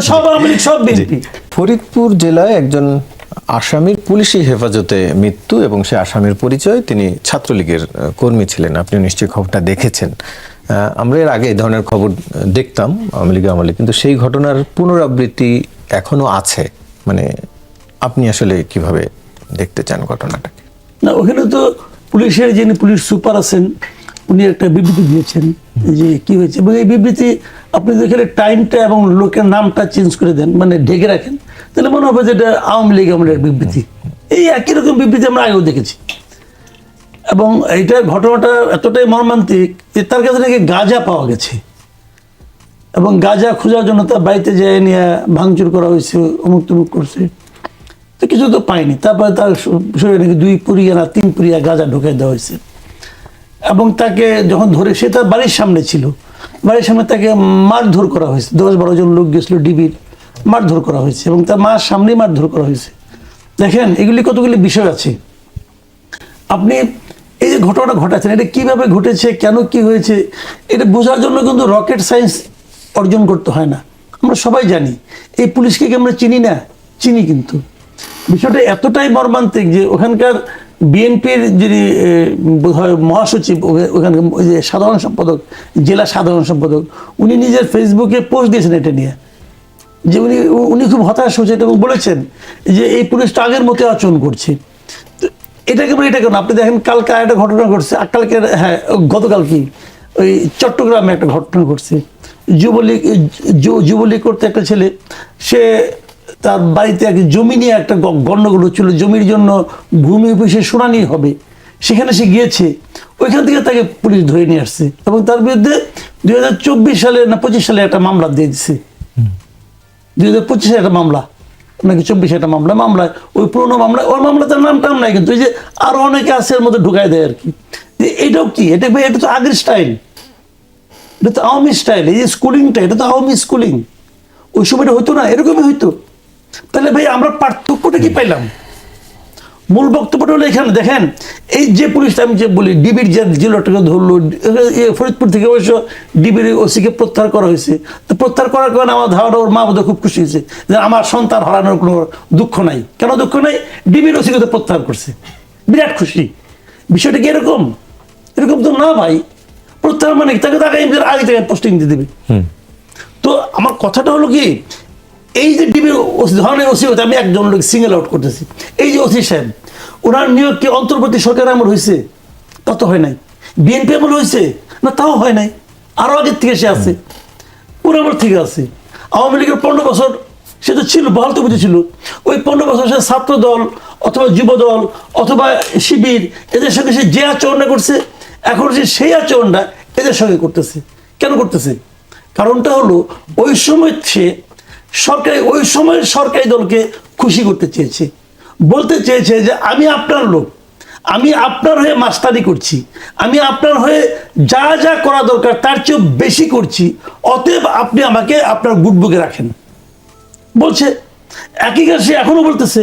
সব আওয়ামী লীগ, সব বিএনপি। ফরিদপুর জেলায় একজন আসামির পুলিশি হেফাজতে মৃত্যু এবং সে আসামির পরিচয় তিনি ছাত্রলীগের কর্মী ছিলেন। আপনি নিশ্চয়ই খবরটা দেখেছেন। আমরা এর আগে এই ধরনের খবর দেখতাম আওয়ামী লীগ আমলে, কিন্তু সেই ঘটনার পুনরাবৃত্তি এখনো আছে। মানে আপনি আসলে কিভাবে দেখতে চান ঘটনাটাকে? না, ওখানে তো পুলিশের যিনি পুলিশ সুপার আছেন উনি একটা বিবৃতি দিয়েছেন যে কি হয়েছে, এবং এই বিবৃতি আপনি যেখানে টাইমটা এবং লোকের নামটা চেঞ্জ করে দেন, মানে ঢেকে রাখেন, তাহলে মনে হবে যে এটা আওয়ামী লীগ আমলের বিবৃতি। এই একই রকম বিবৃতি আমরা আগেও দেখেছি। এবং এইটা ঘটনাটা এতটাই মর্মান্তিক যে তার কাছে নাকি গাঁজা পাওয়া গেছে, এবং গাঁজা খোঁজার জন্য তার বাড়িতে যেয়ে নিয়ে ভাঙচুর করা হয়েছে, অমুক তমুক করছে, তো কিছু তো পাইনি। তারপরে তার শরীরে নাকি 2 পুরিয়া না 3 পুরিয়া গাঁজা ঢুকাই দেওয়া হয়েছে। এবং তাকে যখন ধরে, সে তার বাড়ির সামনে ছিল, বাড়ির সামনে তাকে মারধর করা হয়েছে। 10-12 জন লোক গেছিল, ডিবির মারধর করা হয়েছে, এবং তার মার সামনেই মারধর করা হয়েছে। দেখেন এগুলি কতগুলি বিষয় আছে। আপনি এই যে ঘটনাটা ঘটাচ্ছেন, এটা কিভাবে ঘটেছে, কেন কি হয়েছে, এটা বোঝার জন্য কিন্তু রকেট সায়েন্স অর্জন করতে হয় না। আমরা সবাই জানি এই পুলিশকে কি আমরা চিনি না? চিনি। কিন্তু বিষয়টা এতটাই মর্মান্তিক যে ওখানকার বিএনপির যিনি বোধহয় মহাসচিব, ওখানকার ওই যে সাধারণ সম্পাদক, জেলা সাধারণ সম্পাদক, উনি নিজের ফেসবুকে পোস্ট দিয়েছেন এটা নিয়ে, যে উনি খুব হতাশ হয়েছেন এবং বলেছেন যে এই পুলিশটা আগের মতো আচরণ করছে। এটাকে কেন আপনি দেখেন, কালকে একটা ঘটনা ঘটছে, কালকে, হ্যাঁ গতকাল কি ওই চট্টগ্রামে একটা ঘটনা ঘটছে। যুবলীগ করতে একটা ছেলে, সে তার বাড়িতে এক জমি নিয়ে একটা গণ্ডগোল হচ্ছিল, জমির জন্য ভূমি অফিসে শুনানি হবে, সেখানে সে গিয়েছে, ওইখান থেকে তাকে পুলিশ ধরে নিয়ে আসছে, এবং তার বিরুদ্ধে 2024 সালে না 25 সালে একটা মামলা দিয়ে দিচ্ছে। 2025 একটা মামলা নাকি 24 একটা মামলায় ওই পুরোনো মামলায়, ওর মামলা তার নাম টাম নাই, কিন্তু ওই যে আরো অনেকে আছে এর মধ্যে ঢুকাই দেয় আর কি। এটাও কি, এটা ভাই এটা তো আগের স্টাইল, এটা তো আওয়ামী স্টাইল। এই যে স্কুলিংটা, এটা তো আওয়ামী স্কুলিং। ওই সময়টা হইতো না, এরকমই হইতো। তাহলে ভাই আমরা পার্থক্যটা কি পাইলাম? মূল বক্তব্যটা হলো এখানে দেখেন, এই যে পুলিশটা আমি যে বলি ডিবির যে লোকটাকে ধরলো, ফরিদপুর থেকে অবশ্য ডিবির ওসিকে প্রত্যাহার করা হয়েছে। তো প্রত্যাহার করার কারণে আমার ধারণা ওর মা বোধহয় খুব খুশি হয়েছে যে আমার সন্তান হারানোর কোনো দুঃখ নাই। কেন দুঃখ নাই? ডিবির ওসিকে তো প্রত্যাহার করছে, বিরাট খুশি। বিষয়টা কি এরকম? এরকম তো না ভাই। প্রত্যাহার মানে তাকে তো আগে থেকে পোস্টিং দিয়ে দেবে। তো আমার কথাটা হলো কি, এই যে ডিবির ধরনের ওসি হতে আমি একজন লোক সিঙ্গেল আউট করতেছি। এই যে ওসি সাহেব, ওনার নিয়োগ কি অন্তর্বর্তী সরকার আমল হয়েছে? তা তো হয় নাই। বিএনপি আমল হয়েছে না? তাও হয় নাই। আরো আগের থেকে সে আছে, পুরো আমল থেকে আছে। আওয়ামী লীগের 15 বছর সে তো ছিল, বহাল তো ছিল। ওই 15 বছর সে ছাত্র দল অথবা যুব দল অথবা শিবির, এদের সঙ্গে সে যে আচরণটা করছে, এখন সে সেই আচরণটা এদের সঙ্গে করতেছে। কেন করতেছে? কারণটা হলো ওই সময় সে ওই সময়ের সরকারি দলকে খুশি করতে চেয়েছে, বলতে চেয়েছে যে আমি আপনার লোক, আমি আপনার হয়ে মাস্তানি করছি, আমি আপনার হয়ে যা যা করা দরকার তার চেয়েও বেশি করছি, অতএব আপনি আমাকে আপনার গুডবুকে রাখেন বলছে। একই কাজ সে এখনো বলতেছে।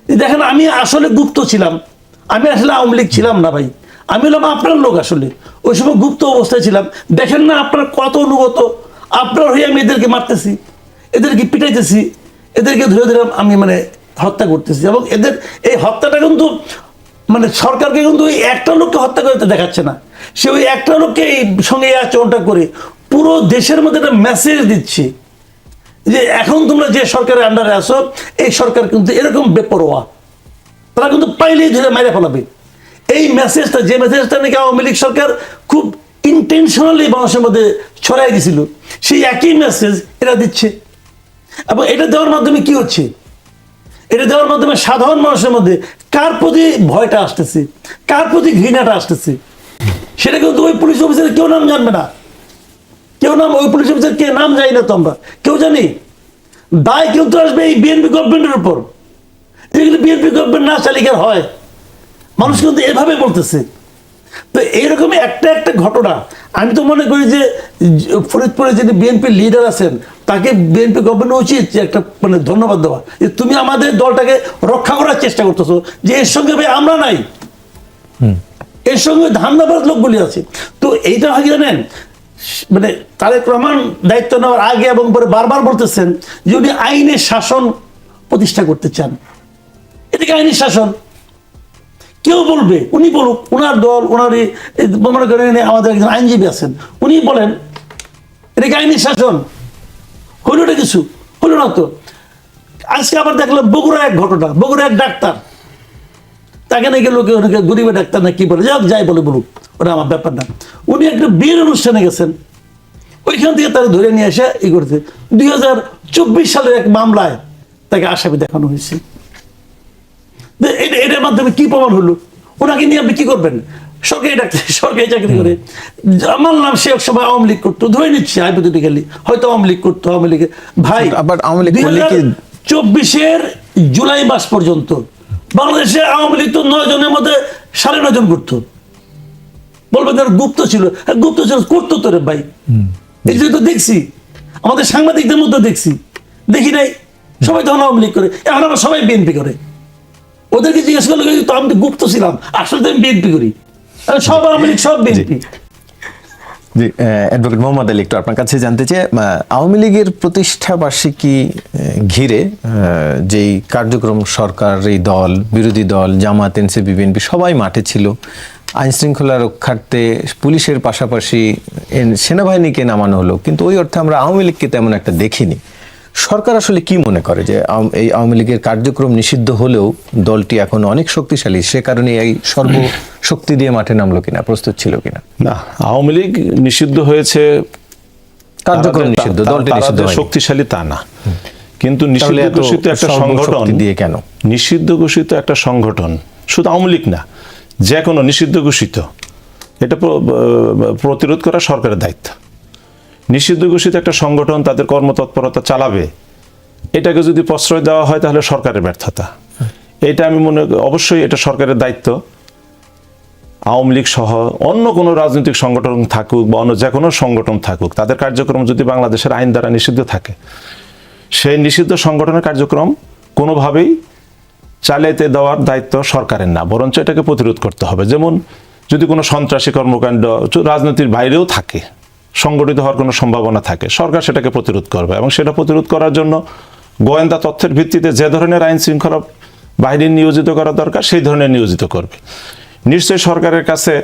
দেখেন আমি আসলে গুপ্ত ছিলাম, আমি আসলে আওয়ামী লীগ ছিলাম না ভাই, আমি হলাম আপনার লোক। আসলে ওই সময় গুপ্ত অবস্থায় ছিলাম। দেখেন না আপনার কত অনুগত, আপনার হয়ে আমি এদেরকে মারতেছি, এদেরকে পিটাইতেছি, এদেরকে ধরে ধরে আমি মানে হত্যা করতেছি। এবং এদের এই হত্যাটা কিন্তু মানে সরকারকে কিন্তু ওই একটা লোককে হত্যা করতে দেখাচ্ছে না, সে ওই একটা লোককে এই সঙ্গে এই আচরণটা করে পুরো দেশের মধ্যে একটা মেসেজ দিচ্ছে যে এখন তোমরা যে সরকারের আন্ডারে আসো, এই সরকার কিন্তু এরকম বেপরোয়া, তারা কিন্তু পাইলেই ধরে মেরে ফেলাবে। এই মেসেজটা, যে মেসেজটা নাকি আওয়ামী লীগ সরকার খুব ইন্টেনশনালি মানুষের মধ্যে ছড়াই দিয়েছিল, সেই একই মেসেজ এরা দিচ্ছে। এবং এটা দেওয়ার মাধ্যমে কি হচ্ছে? এটা দেওয়ার মাধ্যমে সাধারণ মানুষের মধ্যে কার প্রতি ভয়টা আসতেছে, কার প্রতি ঘৃণাটা আসতেছে, সেটা কিন্তু ওই পুলিশ অফিসারের কেউ নাম জানবে না। ওই পুলিশ অফিসার কে নাম জানি না তো আমরা, কেউ জানি। দায় কিন্তু আসবে এই বিএনপি গভর্নমেন্টের উপর। যেগুলো বিএনপি গভর্নমেন্ট না চালিকার হয়, মানুষ কিন্তু এভাবে বলতেছে। তো এইরকম একটা একটা ঘটনা, আমি তো মনে করি যে ফরিদপুরে যিনি বিএনপির লিডার আছেন তাকে বিএনপি গভর্নমেন্ট উচিত যে একটা মানে ধন্যবাদ দেওয়া, যে তুমি আমাদের দলটাকে রক্ষা করার চেষ্টা করতেছো, যে এর সঙ্গে ভাই আমরা নাই, এর সঙ্গে ধান্দাবাজ লোকগুলি আছে। তো এইটা হয় জানেন, মানে তারেক রহমান দায়িত্ব নেওয়ার আগে এবং পরে বারবার বলতেছেন যে উনি আইনের শাসন প্রতিষ্ঠা করতে চান। এটাকে আইনের শাসন কেউ বলবে, উনি বলুক, ওনার দল, ওনার মনে করেন আমাদের একজন আইনজীবী আছেন, উনি বলেন এটাকে আইনের শাসন। হইল না কিছু, হইল না তো। আজকে আবার দেখলাম বগুড়া এক ঘটনা, বগুড়া এক ডাক্তার, তাকে নাকি লোকে অনেকে গরিবের ডাক্তার না কি বলে, যাই বলে বলুক, ওটা আমার ব্যাপার না। উনি একটা বিয়ের অনুষ্ঠানে গেছেন, ওইখান থেকে তারা ধরে নিয়ে এসে ই করতে 2024 সালের এক মামলায় তাকে আসামি দেখানো হয়েছে। এটার মাধ্যমে কি প্রমাণ হলো? ওনাকে নিয়ে আপনি কি করবেন? সরকারি ডাক্তার, সরকারি চাকরি করে, আমার নাম সে এক সময় আওয়ামী লীগ করতো, ধরে নিচ্ছে হাইপোথেটিক্যালি, হয়তো আওয়ামী লীগ করতো, আওয়ামী লীগের ভাই। আবার আওয়ামী লীগ করলে কি 2024 জুলাই মাস পর্যন্ত বাংলাদেশে আওয়ামী লীগ তো 9 জনের মধ্যে 9.5 জন করতো। বলবেন তার গুপ্ত ছিল, গুপ্ত ছিল, করতো তো রে ভাই। এই যে তো দেখছি, আমাদের সাংবাদিকদের মধ্যে দেখছি, দেখি নাই? সবাই তখন আওয়ামী লীগ করে, এখন আমরা সবাই বিএনপি করে। ওদেরকে জিজ্ঞেস করলে তো আমি তো গুপ্ত ছিলাম, আসলে তো আমি বিএনপি করি, সব আওয়ামী লীগ, সব বিএনপি। জি, অ্যাডভোকেট মোহাম্মদ আলী, একটু আপনার কাছে জানতে চাই, আওয়ামী লীগের প্রতিষ্ঠা বার্ষিকী ঘিরে যেই কার্যক্রম, সরকারি দল, বিরোধী দল, জামাত, এনসিপি, বিএনপি সবাই মাঠে ছিল। আইন শৃঙ্খলা রক্ষার্থে পুলিশের পাশাপাশি সেনাবাহিনীকে নামানো হলো, কিন্তু ওই অর্থে আমরা আওয়ামী লীগকে তেমন একটা দেখিনি। সরকার আসলে কি মনে করে যে এই আওয়ামী লীগের কার্যক্রম নিষিদ্ধ হলেও দলটি এখন অনেক শক্তিশালী, সে কারণে এই সর্বশক্তি দিয়ে মাঠে নামলো কিনা, প্রস্তুত ছিল কিনা? না, আওয়ামী লীগ নিষিদ্ধ হয়েছে, কার্যক্রম নিষিদ্ধ, দলটি নিষিদ্ধ হয়নি। শক্তিশালী তা না, কিন্তু নিষিদ্ধ ঘোষিত একটা সংগঠন দিয়ে কেন? নিষিদ্ধ ঘোষিত একটা সংগঠন, শুধু আওয়ামী লীগ না, যে কোনো নিষিদ্ধ ঘোষিত, এটা প্রতিরোধ করা সরকারের দায়িত্ব। নিষিদ্ধ ঘোষিত একটা সংগঠন তাদের কর্মতৎপরতা চালাবে, এটাকে যদি প্রশ্রয় দেওয়া হয় তাহলে সরকারের ব্যর্থতা। এটা আমি মনে করি অবশ্যই এটা সরকারের দায়িত্ব। আওয়ামী লীগ সহ অন্য কোনো রাজনৈতিক সংগঠন থাকুক বা অন্য যে কোনো সংগঠন থাকুক, তাদের কার্যক্রম যদি বাংলাদেশের আইন দ্বারা নিষিদ্ধ থাকে, সেই নিষিদ্ধ সংগঠনের কার্যক্রম কোনোভাবেই চালাইতে দেওয়ার দায়িত্ব সরকারের না, বরঞ্চ এটাকে প্রতিরোধ করতে হবে। যেমন যদি কোনো সন্ত্রাসী কর্মকাণ্ড রাজনীতির বাইরেও থাকে, সংগঠিত হওয়ার কোনো সম্ভাবনা থাকে, সরকার সেটাকে প্রতিরোধ করবে, এবং সেটা প্রতিরোধ করার জন্য গোয়েন্দা তথ্যের ভিত্তিতে যে ধরনের আইন শৃঙ্খলা বাহিনী নিয়োজিত করা দরকার সেই ধরনের নিয়োজিত করবে। নিশ্চয়ই সরকারের কাছে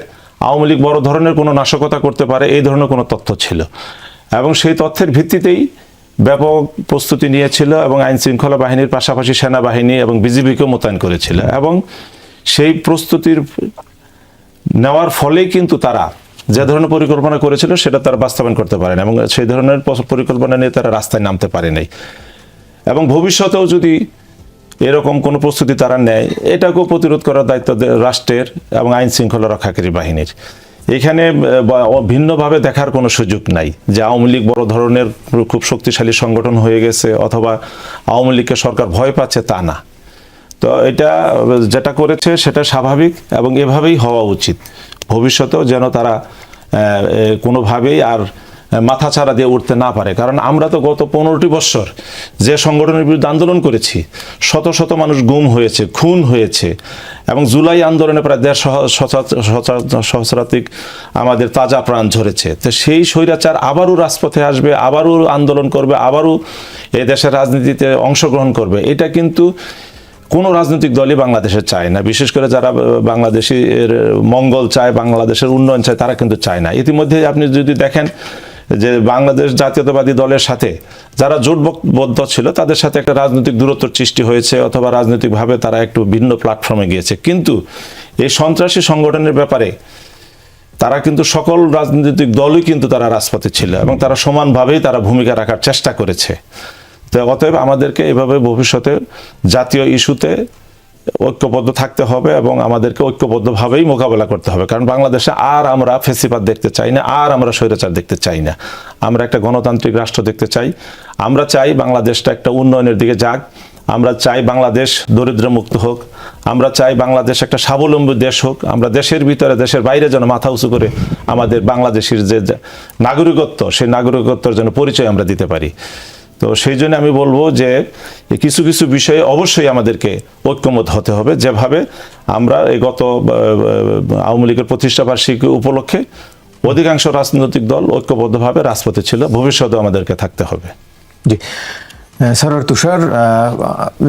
আওয়ামী লীগ বড় ধরনের কোনো নাশকতা করতে পারে এই ধরনের কোনো তথ্য ছিল, এবং সেই তথ্যের ভিত্তিতেই ব্যাপক প্রস্তুতি নিয়েছিল এবং আইন শৃঙ্খলা বাহিনীর পাশাপাশি সেনাবাহিনী এবং বিজিবিকেও মোতায়েন করেছিল, এবং সেই প্রস্তুতির নেওয়ার ফলেই কিন্তু তারা যে ধরনের পরিকল্পনা করেছিল সেটা তারা বাস্তবায়ন করতে পারে না, এবং সেই ধরনের পরিকল্পনা নিয়ে তারা রাস্তায় নামতে পারে নাই। এবং ভবিষ্যতেও যদি এরকম কোনো প্রস্তুতি তারা নেয়, এটাকেও প্রতিরোধ করার দায়িত্ব রাষ্ট্রের এবং আইন শৃঙ্খলা রক্ষাকারী বাহিনীর। এখানে ভিন্নভাবে দেখার কোনো সুযোগ নাই যে আওয়ামী লীগ বড় ধরনের খুব শক্তিশালী সংগঠন হয়ে গেছে অথবা আওয়ামী লীগকে সরকার ভয় পাচ্ছে, তা না। তো এটা যেটা করেছে সেটা স্বাভাবিক এবং এভাবেই হওয়া উচিত। ভবিষ্যতেও যেন তারা কোনোভাবেই আর মাথাছাড়া দিয়ে উঠতে না পারে, কারণ আমরা তো গত 15টি বছর যে সংগঠনের বিরুদ্ধে আন্দোলন করেছি, শত শত মানুষ গুম হয়েছে, খুন হয়েছে, এবং জুলাই আন্দোলনে প্রায় 1.5 সহস্রাধিক আমাদের তাজা প্রাণ ঝরেছে। তো সেই স্বৈরাচার আবারও রাজপথে আসবে, আবারও আন্দোলন করবে, আবারও এই দেশের রাজনীতিতে অংশগ্রহণ করবে, এটা কিন্তু কোনো রাজনৈতিক দলই বাংলাদেশে চায় না। বিশেষ করে যারা বাংলাদেশের মঙ্গল চায়, বাংলাদেশের উন্নয়ন চায়, তারা কিন্তু চায় না। ইতিমধ্যে আপনি যদি দেখেন যে বাংলাদেশ জাতীয়তাবাদী দলের সাথে যারা জোটবদ্ধ ছিল তাদের সাথে একটা রাজনৈতিক দূরত্ব সৃষ্টি হয়েছে, অথবা রাজনৈতিকভাবে তারা একটু ভিন্ন প্ল্যাটফর্মে গিয়েছে, কিন্তু এই সন্ত্রাসী সংগঠনের ব্যাপারে তারা কিন্তু সকল রাজনৈতিক দলই কিন্তু তারা রাজপথে ছিল, এবং তারা সমানভাবেই তারা ভূমিকা রাখার চেষ্টা করেছে। তো অতএব আমাদেরকে এভাবে ভবিষ্যতে জাতীয় ইস্যুতে ঐক্যবদ্ধ থাকতে হবে এবং আমাদেরকে ঐক্যবদ্ধভাবেই মোকাবেলা করতে হবে, কারণ বাংলাদেশে আর আমরা ফ্যাসিবাদ দেখতে চাই না, আর আমরা স্বৈরাচার দেখতে চাই না। আমরা একটা গণতান্ত্রিক রাষ্ট্র দেখতে চাই। আমরা চাই বাংলাদেশটা একটা উন্নয়নের দিকে যাক। আমরা চাই বাংলাদেশ দরিদ্র মুক্ত হোক। আমরা চাই বাংলাদেশ একটা স্বাবলম্বী দেশ হোক। আমরা দেশের ভিতরে দেশের বাইরে যেন মাথা উঁচু করে আমাদের বাংলাদেশের যে নাগরিকত্ব, সেই নাগরিকত্বের জন্য পরিচয় আমরা দিতে পারি। তো সেই জন্য আমি বলবো যে কিছু কিছু বিষয়ে অবশ্যই আমাদেরকে ঐক্যমত হতে হবে, যেভাবে আমরা এই গত আওয়ামী লীগের প্রতিষ্ঠা বার্ষিকী উপলক্ষে অধিকাংশ রাজনৈতিক দল ঐক্যবদ্ধভাবে রাজপথে ছিল, ভবিষ্যতেও আমাদেরকে থাকতে হবে। জি, সরোয়ার তুষার,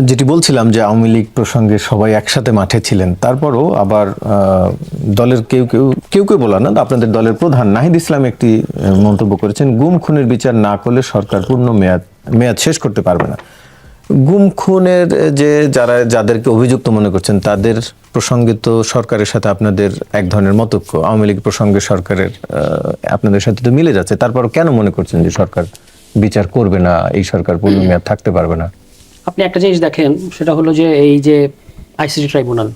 যেটি বলছিলাম যে আওয়ামী লীগ প্রসঙ্গে সবাই একসাথে মাঠে ছিলেন, তারপরও আবার দলের কেউ বলা না, আপনাদের দলের প্রধান নাহিদ ইসলাম একটি মন্তব্য করেছেন, গুম খুনের বিচার না করলে সরকার পূর্ণ মেয়াদ শেষ করতে পারবে না। গুম খুনের যাদেরকে অভিযুক্ত মনে করছেন তাদের প্রসঙ্গে তো সরকারের সাথে আপনাদের এক ধরনের মতৈক্য, আওয়ামী লীগ প্রসঙ্গে সরকারের আপনাদের সাথে তো মিলে যাচ্ছে, তারপরও কেন মনে করছেন যে সরকার বিচার করবে না, এই সরকার পূর্ণ মেয়াদ থাকতে পারবে না? আপনি একটা জিনিস দেখেন, সেটা হলো যে এই যে আইসিটি ট্রাইব্যুনাল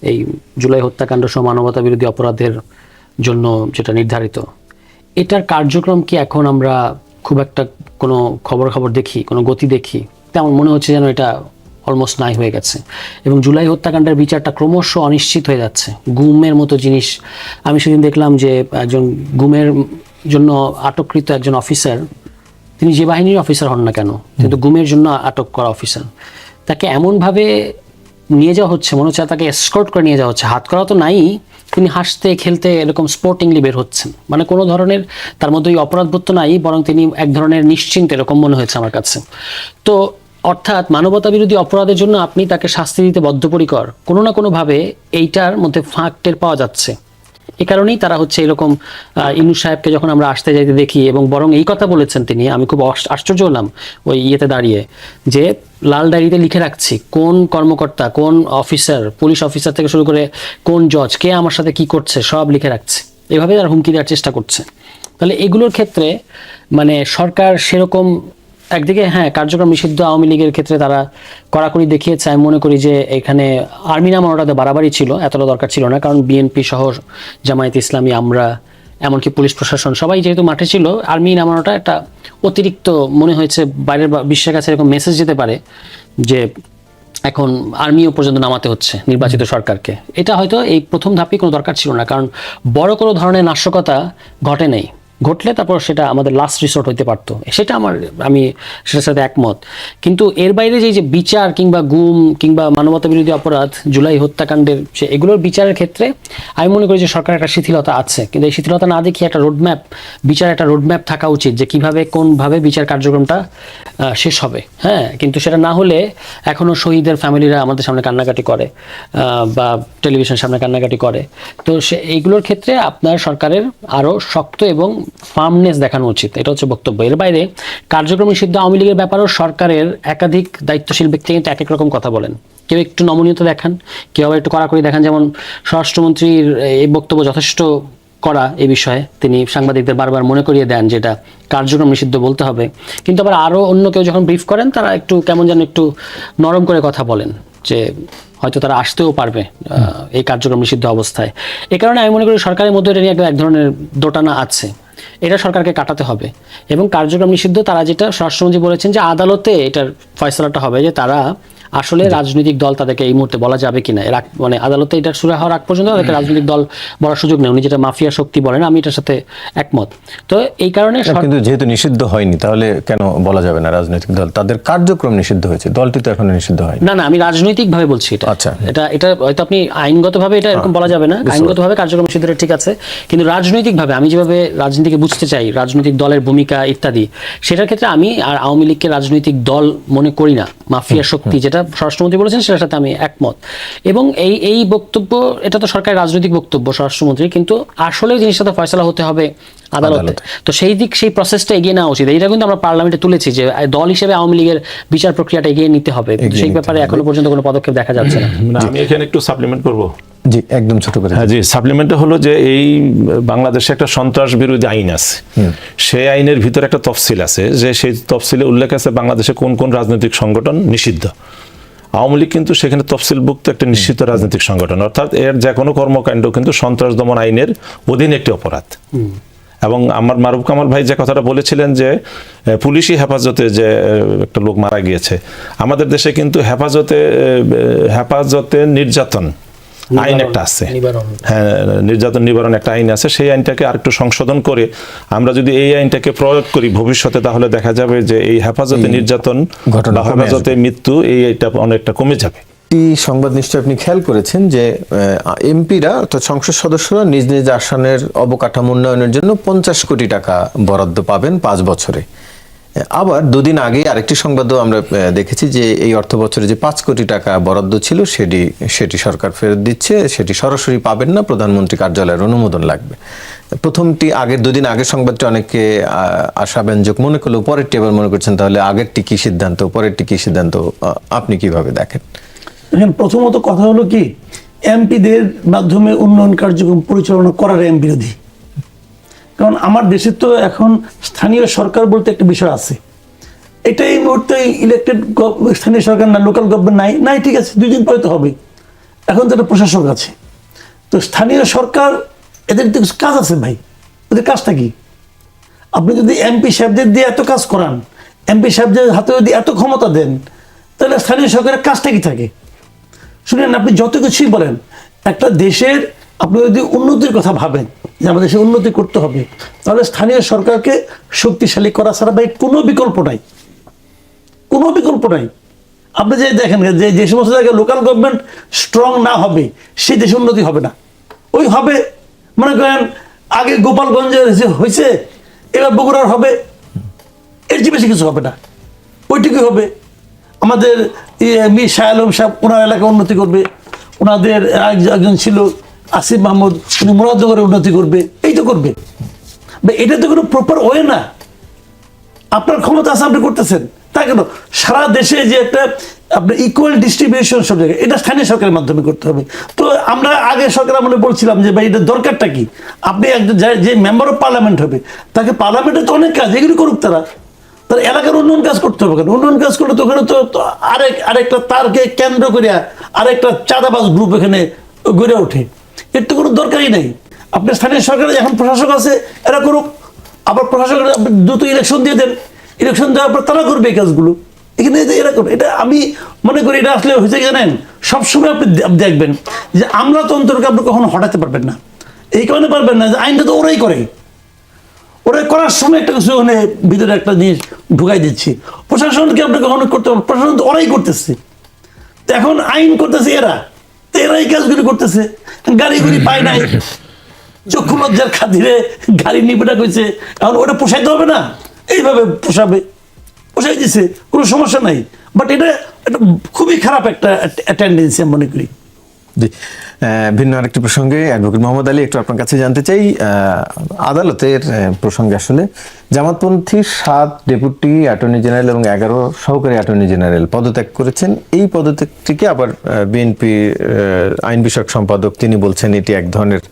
এই জুলাই হত্যাকাণ্ড সহ মানবতা বিরোধী অপরাধের জন্য যেটা নির্ধারিত, এটার কার্যক্রম কি এখন আমরা খুব একটা কোনো খবর দেখি, কোনো গতি দেখি? তেমন মনে হচ্ছে যেন এটা অলমোস্ট নাই হয়ে গেছে, এবং জুলাই হত্যাকাণ্ডের বিচারটা ক্রমশ অনিশ্চিত হয়ে যাচ্ছে। গুমের মতো জিনিস, আমি সেদিন দেখলাম যে একজন গুমের জন্য আটককৃত একজন অফিসার, তিনি যে বাহিনীর অফিসার হন না কেন, কিন্তু গুমের জন্য আটক করা অফিসার, তাকে এমনভাবে নিয়ে যাওয়া হচ্ছে, মনে হচ্ছে তাকে এসকর্ট করে নিয়ে যাওয়া হচ্ছে, হাত করা তো নাই, তিনি হাসতে খেলতে এরকম স্পোর্টিংলি বের হচ্ছেন, মানে কোনো ধরনের তার মধ্যে ওই অপরাধবোধ তো নাই, বরং তিনি এক ধরনের নিশ্চিন্ত, এরকম মনে হয়েছে আমার কাছে। তো অর্থাৎ মানবতা বিরোধী অপরাধের জন্য আপনি তাকে শাস্তি দিতে বদ্ধপরিকর, কোনো না কোনোভাবে এইটার মধ্যে ফাঁক টের পাওয়া যাচ্ছে। এ কারণেই তারা হচ্ছে এরকম ইউনূস সাহেবকে যখন আমরা আসতে যাইতে দেখি, এবং বরং এই কথা বলেছেন তিনি, আমি খুব আশ্চর্য হলাম ওই ইয়েতে দাঁড়িয়ে, যে লাল ডায়েরিতে লিখে রাখছি কোন কর্মকর্তা, কোন অফিসার, পুলিশ অফিসার থেকে শুরু করে কোন জজ, কে আমার সাথে কি করছে সব লিখে রাখছে। এভাবে তারা হুমকি দেওয়ার চেষ্টা করছে। তাহলে এগুলোর ক্ষেত্রে মানে সরকার সেরকম একদিকে হ্যাঁ কার্যক্রম নিষিদ্ধ আওয়ামী লীগের ক্ষেত্রে তারা কড়াকড়ি দেখিয়েছে। আমি মনে করি যে এখানে আর্মি নামানোটাতে বাড়াবাড়ি ছিল, এতটা দরকার ছিল না, কারণ বিএনপি সহ জামায়াত ইসলামী, আমরা এমনকি পুলিশ প্রশাসন সবাই যেহেতু মাঠে ছিল, আর্মি নামানোটা একটা অতিরিক্ত মনে হয়েছে, বাইরের বিশ্বের কাছে এরকম মেসেজ যেতে পারে যে এখন আর্মিও পর্যন্ত নামাতে হচ্ছে নির্বাচিত সরকারকে। এটা হয়তো এই প্রথম ধাপে কোনো দরকার ছিল না, কারণ বড় কোনো ধরনের নাশকতা ঘটে নেই, ঘটলে তারপর সেটা আমাদের লাস্ট রিসোর্ট হইতে পারতো, সেটা আমি সেটার সাথে একমত। কিন্তু এর বাইরে যে বিচার কিংবা গুম কিংবা মানবতা বিরোধী অপরাধ, জুলাই হত্যাকাণ্ডের এগুলোর বিচারের ক্ষেত্রে আমি মনে করি যে সরকারের একটা শিথিলতা আছে, কিন্তু এই শিথিলতা না দেখিয়ে একটা রোডম্যাপ, বিচার একটা রোডম্যাপ থাকা উচিত যে কিভাবে কোনভাবে বিচার কার্যক্রমটা শেষ হবে। হ্যাঁ, কিন্তু সেটা না হলে এখনও শহীদের ফ্যামিলিরা আমাদের সামনে কান্নাকাটি করে বা টেলিভিশনের সামনে কান্নাকাটি করে। তো এইগুলোর ক্ষেত্রে আপনার সরকারের আরও শক্ত এবং ফার্মনেস দেখানো উচিত, এটা হচ্ছে বক্তব্য। এর বাইরে কার্যক্রম নিষিদ্ধ আওয়ামী লীগের ব্যাপারেও সরকারের একাধিক দায়িত্বশীল ব্যক্তি কিন্তু এক এক রকম কথা বলেন, কেউ একটু নমনীয়তা দেখান, কেউ আবার একটু কড়াকড়ি দেখান। যেমন স্বরাষ্ট্রমন্ত্রীর এই বক্তব্য যথেষ্ট কড়া এই বিষয়ে, তিনি সাংবাদিকদের বারবার মনে করিয়ে দেন যেটা কার্যক্রম নিষিদ্ধ বলতে হবে, কিন্তু আবার আরও অন্য কেউ যখন ব্রিফ করেন তারা একটু কেমন যেন একটু নরম করে কথা বলেন, যে হয়তো তারা আসতেও পারবে এই কার্যক্রম নিষিদ্ধ অবস্থায়। এই কারণে আমি মনে করি সরকারের মধ্যে এটা নিয়ে এক ধরনের দোটানা আছে, এটা সরকারকে কাটাতে হবে। এবং কার্যক্রম নিষিদ্ধ তারা যেটা স্বরাষ্ট্রমন্ত্রী বলেছেন যে আদালতে এটার ফয়সালাটা হবে, যে তারা আসলে রাজনৈতিক দল তাদেরকে এই মুহূর্তে বলা যাবে কিনা, মানে আদালতে এটা শুরু হওয়ার আগ পর্যন্ত তাদেরকে রাজনৈতিক দল বলার সুযোগ নেই। উনি যেটা মাফিয়া শক্তি বলেন, আমি এটার সাথে একমত। তো এই কারণে কিন্তু যেহেতু নিষিদ্ধ হয়নি, তাহলে কেন বলা যাবে না রাজনৈতিক দল? তাদের কার্যক্রম নিষিদ্ধ হয়েছে, দলটি তো এখনো নিষিদ্ধ হয়নি। না, আমি রাজনৈতিক ভাবে বলছি এটা। আচ্ছা, এটা হয়তো আপনি আইনগতভাবে এটা এরকম বলা যাবে না, আইনগতভাবে কার্যক্রম নিষিদ্ধটা ঠিক আছে, কিন্তু রাজনৈতিকভাবে আমি যেভাবে রাজনীতিকে বুঝতে চাই, রাজনৈতিক দলের ভূমিকা ইত্যাদি, সেটার ক্ষেত্রে আমি আর আওয়ামী লীগকে রাজনৈতিক দল মনে করি না। মাফিয়া শক্তি যেটা স্বরাষ্ট্রমন্ত্রী বলেছেন সেটার সাথে আমি একমত। এবং এই বক্তব্য, এটা তো সরকারের রাজনৈতিক বক্তব্য স্বরাষ্ট্রমন্ত্রী, কিন্তু আসলে জিনিসটা তো ফয়সালা হতে হবে আদালতে। তো সেই প্রসেসটা এগিয়ে নেওয়া উচিত। এইটা কিন্তু আমরা পার্লামেন্টে তুলেছি যে দল হিসেবে আওয়ামী লীগের বিচার প্রক্রিয়াটা এগিয়ে নিতে হবে, সেই ব্যাপারে এখনো পর্যন্ত কোনো পদক্ষেপ দেখা যাচ্ছে না। আমি এখানে একটু সাপ্লিমেন্ট করব। জি, একদম ছোট করে। হ্যাঁ জি, সাপ্লিমেন্টটা হলো যে এই বাংলাদেশে একটা সন্ত্রাস বিরোধী আইন আছে, সেই আইনের ভিতরে একটা তফসিল আছে, যে সেই তফসিলে উল্লেখ আছে বাংলাদেশে কোন কোন রাজনৈতিক সংগঠন নিষিদ্ধ। আওয়ামী লীগ কিন্তু সেখানে তফসিলভুক্ত একটা নিষিদ্ধ রাজনৈতিক সংগঠন, অর্থাৎ এর যে কোনো কর্মকাণ্ড কিন্তু সন্ত্রাস দমন আইনের অধীনে একটি অপরাধ। এবং আমার মারুফ কামাল ভাই যে কথাটা বলেছিলেন যে পুলিশি হেফাজতে যে একটা লোক মারা গিয়েছে, আমাদের দেশে কিন্তু হেফাজতে নির্যাতন আইন একটা আছে, হ্যাঁ, নির্যাতন নিবারণ একটা আইন আছে। সেই আইনটাকে আরেকটু সংশোধন করে আমরা যদি এই আইনটাকে প্রয়োগ করি ভবিষ্যতে, তাহলে দেখা যাবে যে এই হেফাজতে নির্যাতন বা হেফাজতে মৃত্যু এইটা অনেকটা কমে যাবে। একটি সংবাদ নিশ্চয়ই আপনি খেয়াল করেছেন যে এমপিরা অর্থাৎ সংসদ সদস্যরা নিজ নিজ আসনের অবকাঠামো উন্নয়নের জন্য 50 কোটি টাকা বরাদ্দ পাবেন 5 বছরে। আবার দুদিন আগে আরেকটি সংবাদও আমরা দেখেছি যে এই অর্থ বছরে যে 5 কোটি টাকা বরাদ্দ ছিল সেটি সরকার ফেরত দিচ্ছে, সেটি সরাসরি পাবেন না, প্রধানমন্ত্রী কার্যালয়ের অনুমোদন লাগবে। প্রথমটি আগের দুদিন আগের সংবাদটা অনেকে আশাব্যঞ্জক মনে করলেও পরেরটি আবার মনে করছেন তাহলে আগেরটি কি সিদ্ধান্ত পরেরটি কি সিদ্ধান্ত, আপনি কিভাবে দেখেন? দেখেন, প্রথমত কথা হলো কি, এমপিদের মাধ্যমে উন্নয়ন কার্যক্রম পরিচালনা করার এম বিরোধী। কারণ আমার দেশে তো এখন স্থানীয় সরকার বলতে একটা বিষয় আছে। এটা এই মুহূর্তে ইলেকটেড স্থানীয় সরকার না, লোকাল গভর্নমেন্ট নাই, ঠিক আছে, 2 দিন পরে তো হবে। এখন তো একটা প্রশাসক আছে। তো স্থানীয় সরকার, এদের তো কাজ আছে ভাই, ওদের কাজটা কি? আপনি যদি এমপি সাহেবদের দিয়ে এত কাজ করান, এমপি সাহেবদের হাতে যদি এত ক্ষমতা দেন, তাহলে স্থানীয় সরকারের কাজটা কি থাকে? শুনেন, আপনি যত কিছুই বলেন, একটা দেশের আপনি যদি উন্নতির কথা ভাবেন যে আমাদের দেশে উন্নতি করতে হবে, তাহলে স্থানীয় সরকারকে শক্তিশালী করা ছাড়া ভাই কোনো বিকল্প নাই, কোনো বিকল্প নাই। আপনি যে দেখেন যে সমস্ত জায়গায় লোকাল গভর্নমেন্ট স্ট্রং না হবে, সেই দেশে উন্নতি হবে না। ওই হবে, মনে করেন আগে গোপালগঞ্জে হয়েছে, এবার বগুড়ার হবে, এর চেয়ে বেশি কিছু হবে না, ওইটুকুই হবে। আমাদের মীর শাহ আলম সাহেব ওনার এলাকা উন্নতি করবে, ওনাদের একজন ছিল আসিফ মাহমুদ, উনি মুরাদনগরে উন্নতি করবে, এই তো করবে। এটা তো কোনো প্রপার ওয়ে না। আপনার ক্ষমতা আছে, আপনি করতেছেন, তা কেন? সারা দেশে যে একটা আপনার ইকুয়াল ডিস্ট্রিবিউশন সব জায়গায়, এটা স্থানীয় সরকারের মাধ্যমে করতে হবে। তো আমরা আগে সরকার আমলে বলছিলাম যে ভাই এটা দরকারটা কি? আপনি একজন যে মেম্বার অফ পার্লামেন্ট হবে, তাকে পার্লামেন্টে তো অনেক কাজ, এগুলি করুক তারা এলাকার উন্নয়ন কাজ করতে হবে। কেন উন্নয়ন কাজ করলে তো ওখানে তো আরেকটা তারকে কেন্দ্র করিয়া আরেকটা চাঁদাবাজ গ্রুপ এখানে গড়ে ওঠে, এর তো কোনো দরকারই নেই। আপনার স্থানীয় সরকারে এখন প্রশাসক আছে, এরা করুক। আবার প্রশাসকের দ্রুত ইলেকশন দিয়ে দেন, ইলেকশন দেওয়ার পর তারা করবে এই কাজগুলো। এখানে এরা করবে। এটা আমি মনে করি এটা আসলে হয়েছে জানেন, সবসময় আপনি দেখবেন যে আমলাতন্ত্রকে আপনি কখনো হটাতে পারবেন না। এই কারণে পারবেন না যে আইনটা তো ওরাই করে, ওরা করার সময় একটা কিছু ওখানে ভিতরে একটা জিনিস ঢুকাই দিচ্ছি। প্রশাসনকে আপনি কখনো করতে পারবেন, প্রশাসন তো ওরাই করতেছে। তো এখন আইন করতেছে এরা, তো এরা এই কাজগুলি করতেছে। গাড়িগুলি পায় নাই, চক্ষু লজ্জার খাতিরে গাড়ি নিবেটা কইছে, এখন ওটা পোষাইতে হবে না, এইভাবে পোষাবে, পোষাই দিছে, কোনো সমস্যা নাই। বাট এটা খুবই খারাপ একটা টেন্ডেন্সি আমি মনে করি। জি, ভিন্ন আরেকটি প্রসঙ্গে অ্যাডভোকেট মোহাম্মদ আলী, একটু আপনার কাছে জানতে চাই, আদালতের প্রসঙ্গে আসলে জামাতপন্থী 7 ডেপুটি অ্যাটর্নি জেনারেল এবং 11 সহকারী অ্যাটর্নি জেনারেল পদত্যাগ করেছেন। এই পদত্যাগটিকে আবার বিএনপি আইন বিষয়ক সম্পাদক তিনি বলছেন এটি এক ধরনের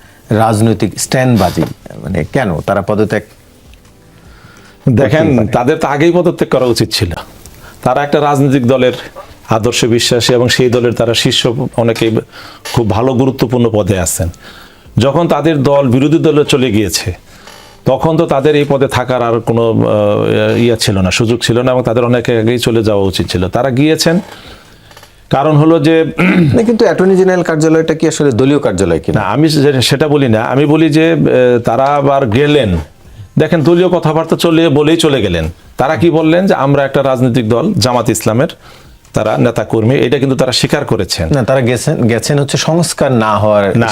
রাজনৈতিক স্ট্যান্ডবাজি। মানে কেন তারা পদত্যাগ? দেখেন, তাদের তো আগেই পদত্যাগ করা উচিত ছিল। তারা একটা রাজনৈতিক দলের আদর্শে বিশ্বাসী এবং সেই দলের তারা শীর্ষ অনেকে খুব ভালো গুরুত্বপূর্ণ পদে আছেন। যখন তাদের দল বিরোধী দলে চলে গিয়েছে, তখন তো তাদের এই পদে থাকার আর কোনো ছিল না, সুযোগ ছিল না, এবং তাদের অনেকে আগেই চলে যাওয়া উচিত ছিল। তারা গিয়েছেন, কারণ হলো যে কিন্তু অ্যাটর্নি জেনারেল কার্যালয়টা কি আসলে দলীয় কার্যালয় কিনা? না, আমি সেটা বলি না। আমি বলি যে তারা আবার গেলেন, দেখেন দলীয় কথাবার্তা বলেই চলে গেলেন। তারা কি বললেন যে আমরা একটা রাজনৈতিক দল, জামাত ইসলামের তারা নেতা কর্মী, এটা কিন্তু তারা স্বীকার করেছেন। না, তারা গেছেন হচ্ছে সংস্কার না হওয়ার, না,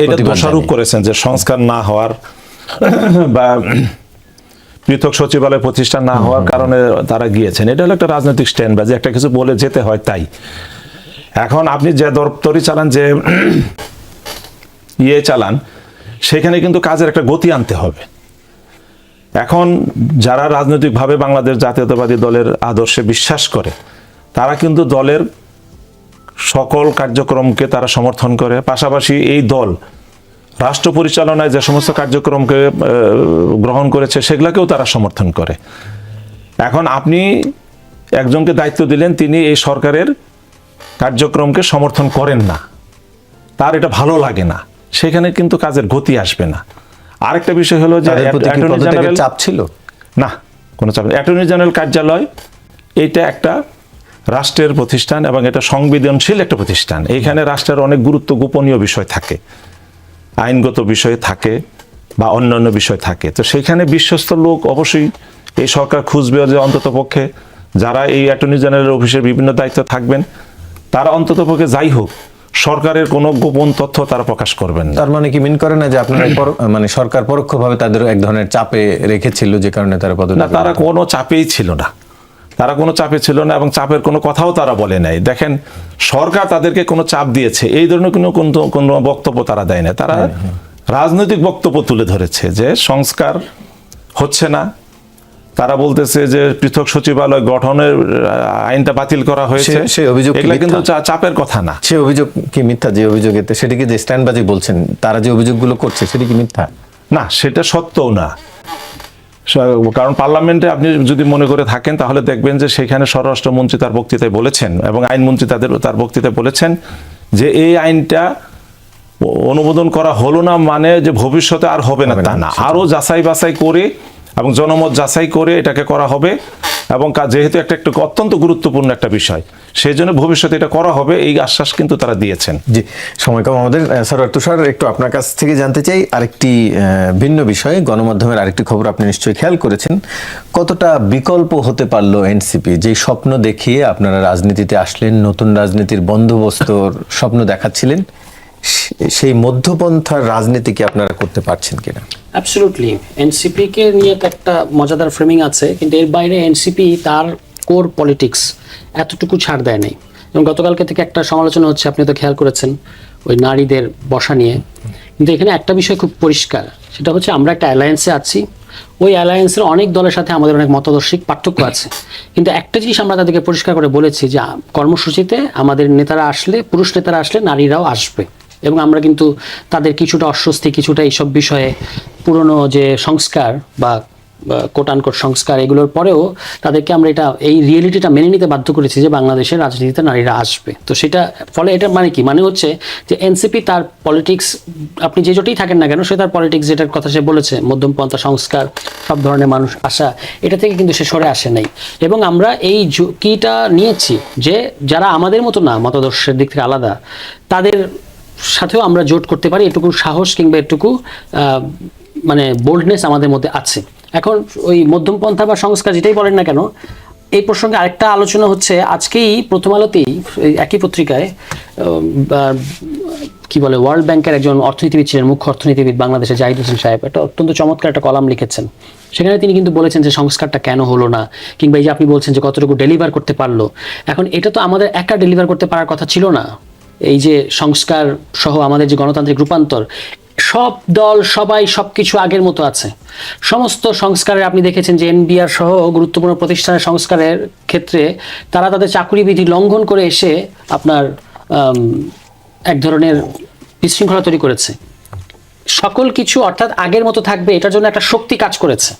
এটা দোষারোপ করেছেন যে সংস্কার না হওয়ার বা পৃথক সচিবালয় প্রতিষ্ঠা না হওয়ার কারণে তারা গিয়েছেন। এটা হলো একটা রাজনৈতিক স্ট্যান্ড, বা যে একটা কিছু বলে যেতে হয় তাই। এখন আপনি যে দপ্তরই চালান, যে চালান, সেখানে কিন্তু কাজের একটা গতি আনতে হবে। এখন যারা রাজনৈতিকভাবে বাংলাদেশ জাতীয়তাবাদী দলের আদর্শে বিশ্বাস করে, তারা কিন্তু দলের সকল কার্যক্রমকে তারা সমর্থন করে। পাশাপাশি এই দল রাষ্ট্র পরিচালনায় যে সমস্ত কার্যক্রমকে গ্রহণ করেছে, সেগুলোকেও তারা সমর্থন করে। এখন আপনি একজনকে দায়িত্ব দিলেন, তিনি এই সরকারের কার্যক্রমকে সমর্থন করেন না, তার এটা ভালো লাগে না, সেখানে কিন্তু কাজের গতি আসবে না। আরেকটা বিষয় হলো যে অ্যাটর্নি জেনারেল চাপ ছিল না, কোনো চাপ নেই। অ্যাটর্নি জেনারেল কার্যালয় এটা একটা রাষ্ট্রের প্রতিষ্ঠান এবং এটা সংবেদনশীল একটা প্রতিষ্ঠান। এইখানে রাষ্ট্রের অনেক গোপনীয় বিষয় থাকে, আইনগত বিষয় থাকে বা অন্যান্য বিষয় থাকে। তো সেইখানে বিশ্বস্ত লোক অবশ্যই এই সরকার খুঁজবে যে অন্তত পক্ষে যারা এই অ্যাটর্নি জেনারেল অফিসের বিভিন্ন দায়িত্ব থাকবেন, তারা অন্ততপক্ষে যাই হোক সরকারের কোনো গোপন তথ্য তারা প্রকাশ করবেন না। তার মানে কি মিন করে না যে আপনারা মানে সরকার পরোক্ষভাবে তাদের এক ধরনের চাপে রেখেছিল, যে কারণে তারা না, পদত্যাগ তারা কোনো চাপেই ছিল না, তারা কোনো চাপে ছিল না এবং চাপের কোনো কথাও তারা বলে নাই। দেখেন, সরকার তাদেরকে কোনো চাপ দিয়েছে এই ধরনের কোনো বক্তব্য তারা দেয় না। তারা রাজনৈতিক বক্তব্য তুলে ধরেছে যে সংস্কার হচ্ছে না, তারা বলতেছে যে পৃথক সচিবালয় গঠনের আইনটা বাতিল করা হয়েছে। সেই অভিযোগ কি এগুলো কিন্তু মিথ্যা? চাপের কথা না। সে অভিযোগ কি মিথ্যা? যে অভিযোগেতে সেটিকে যে স্ট্যান্ডবাজি বলছেন, তারা যে অভিযোগগুলো করছে সেটি কি মিথ্যা? না, সেটা সত্যও না। কারণ পার্লামেন্টে আপনি যদি মনে করে থাকেন তাহলে দেখবেন যে সেখানে স্বরাষ্ট্রমন্ত্রী তার বক্তৃতায় বলেছেন এবং আইনমন্ত্রী তার বক্তৃতায় বলেছেন যে এই আইনটা অনুমোদন করা হলো না মানে যে ভবিষ্যতে আর হবে না তা না, আরো যাচাই বাছাই করে এবং জনমত যাচাই করে এটাকে করা হবে এবং যেহেতু একটা অত্যন্ত গুরুত্বপূর্ণ একটা বিষয়, সেই জন্য ভবিষ্যতে এটা করা হবে এই আশ্বাস কিন্তু তারা দিয়েছেন। জি, সময় কম আমাদের। স্যার তুষার, একটু আপনার কাছ থেকে জানতে চাই আরেকটি ভিন্ন বিষয়ে। গণমাধ্যমের আরেকটি খবর আপনি নিশ্চয়ই খেয়াল করেছেন, কতটা বিকল্প হতে পারলো এনসিপি? যে স্বপ্ন দেখিয়ে আপনারা রাজনীতিতে আসলেন, নতুন রাজনীতির বন্দোবস্তর স্বপ্ন দেখাচ্ছিলেন, সেই মধ্যপন্থার রাজনীতি কি আপনারা করতে পারছেন কিনা? অ্যাবসলিউটলি। এনসিপি কে নিয়ে তো একটা মজাদার ফ্রেমিং আছে, কিন্তু এর বাইরে এনসিপি তার কোর পলিটিক্স এতটুকু ছাড় দেয় নাই। এবং গতকালকে থেকে একটা সমালোচনা হচ্ছে, আপনি তো খেয়াল করেছেন, ওই নারীদের বসা নিয়ে। কিন্তু এখানে একটা বিষয় খুব পরিষ্কার, সেটা হচ্ছে আমরা একটা অ্যালায়েন্সে আছি, ওই অ্যালায়েন্সের অনেক দলের সাথে আমাদের অনেক মতাদর্শিক পার্থক্য আছে, কিন্তু একটা জিনিস আমরা তাদেরকে পরিষ্কার করে বলেছি যে কর্মসূচিতে আমাদের নেতারা আসলে, পুরুষ নেতারা আসলে নারীরাও আসবে। এবং আমরা কিন্তু তাদের কিছুটা অস্বস্তি, কিছুটা এইসব বিষয়ে পুরনো যে সংস্কার বা কোট আনকোট সংস্কার, এগুলোর পরেও তাদেরকে আমরা এই রিয়েলিটিটা মেনে নিতে বাধ্য করেছি যে বাংলাদেশের রাজনীতিতে নারীরা আসবে। তো সেটা ফলে এটা মানে কি, মানে হচ্ছে যে এনসিপি তার পলিটিক্স, আপনি যে জোটেই থাকেন না কেন, সে তার পলিটিক্স যেটার কথা সে বলেছে, মধ্যমপন্থা সংস্কার, সব ধরনের মানুষ আসা, এটা থেকে কিন্তু সে সরে আসে নাই। এবং আমরা এই ঝুঁকিটা নিয়েছি যে যারা আমাদের মতো না, মতাদর্শের দিক থেকে আলাদা, তাদের সাথেও আমরা জোট করতে পারি, এটুকু সাহস কিংবা এটুকু মানে বোল্ডনেস আমাদের মধ্যে আছে। এখন ওই মধ্যমপন্থা বা সংস্কার যেটাই বলেন না কেন, এই প্রসঙ্গে আরেকটা আলোচনা হচ্ছে, আজকেই প্রথম আলোতেই একই পত্রিকায় কি বলে, ওয়ার্ল্ড ব্যাংকের একজন অর্থনীতিবিদ ছিলেন, মুখ্য অর্থনীতিবিদ বাংলাদেশের জাহিদ হোসেন সাহেব, একটা অত্যন্ত চমৎকার একটা কলাম লিখেছেন। সেখানে তিনি কিন্তু বলেছেন যে সংস্কারটা কেন হলো না, কিংবা এই যে আপনি বলছেন যে কতটুকু ডেলিভার করতে পারলো। এখন এটা তো আমাদের একা ডেলিভার করতে পারার কথা ছিল না। এই যে সংস্কার সহ আমাদের যে গণতান্ত্রিক রূপান্তর, সব দল সবাই সবকিছু আগের মতো আছে। সমস্ত সংস্কারের আপনি দেখেছেন যে এনবিআর সহ গুরুত্বপূর্ণ প্রতিষ্ঠানের সংস্কারের ক্ষেত্রে তারা তাদের চাকরি বিধি লঙ্ঘন করে এসে আপনার এক ধরনের বিশৃঙ্খলা তৈরি করেছে। সকল কিছু অর্থাৎ আগের মতো থাকবে, এটার জন্য একটা শক্তি কাজ করেছে।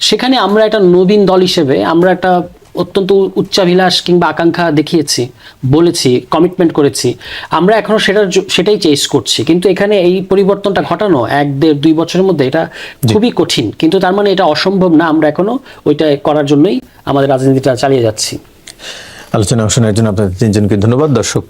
সেখানে আমরা একটা নবীন দল হিসেবে আমরা একটা অত্যন্ত উচ্চাভিলাষ কিংবা আকাঙ্ক্ষা দেখিয়েছি, বলেছি, কমিটমেন্ট করেছি। আমরা এখনো সেটাই চেস করছি, কিন্তু এখানে এই পরিবর্তনটা ঘটানো 1-1.5-2 বছরের মধ্যে এটা খুবই কঠিন। কিন্তু তার মানে এটা অসম্ভব না, আমরা এখনো ওইটা করার জন্যই আমাদের রাজনীতিটা চালিয়ে যাচ্ছি। আলোচনা শোনার জন্য আপনাদের তিনজনকে ধন্যবাদ। দর্শক